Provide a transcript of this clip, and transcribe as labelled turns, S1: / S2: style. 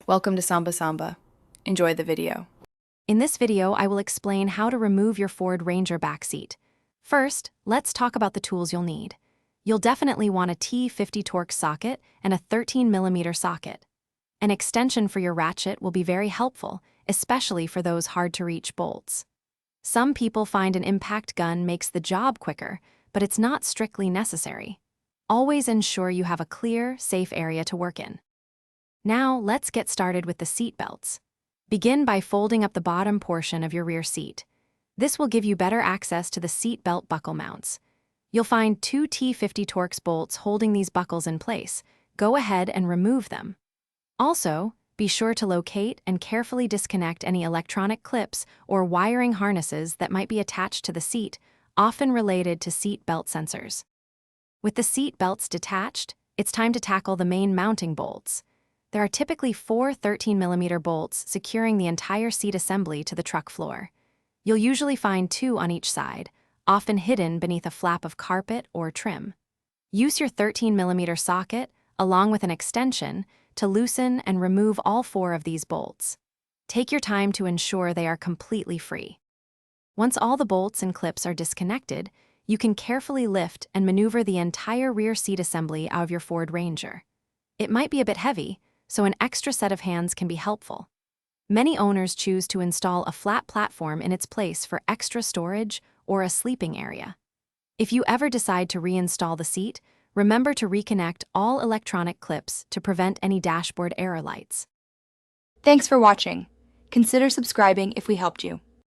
S1: Welcome to Samba Samba. Enjoy the video.
S2: In this video, I will explain how to remove your Ford Ranger backseat. First, let's talk about the tools you'll need. You'll definitely want a T50 Torx socket and a 13mm socket. An extension for your ratchet will be very helpful, especially for those hard-to-reach bolts. Some people find an impact gun makes the job quicker, but it's not strictly necessary. Always ensure you have a clear, safe area to work in. Now, let's get started with the seat belts. Begin by folding up the bottom portion of your rear seat. This will give you better access to the seat belt buckle mounts. You'll find two T50 Torx bolts holding these buckles in place. Go ahead and remove them. Also, be sure to locate and carefully disconnect any electronic clips or wiring harnesses that might be attached to the seat, often related to seat belt sensors. With the seat belts detached, it's time to tackle the main mounting bolts. There are typically 4 13mm bolts securing the entire seat assembly to the truck floor. You'll usually find 2 on each side, often hidden beneath a flap of carpet or trim. Use your 13mm socket, along with an extension, to loosen and remove all 4 of these bolts. Take your time to ensure they are completely free. Once all the bolts and clips are disconnected, you can carefully lift and maneuver the entire rear seat assembly out of your Ford Ranger. It might be a bit heavy, so an extra set of hands can be helpful. Many owners choose to install a flat platform in its place for extra storage or a sleeping area. If you ever decide to reinstall the seat, remember to reconnect all electronic clips to prevent any dashboard error lights.
S1: Thanks for watching. Consider subscribing if we helped you.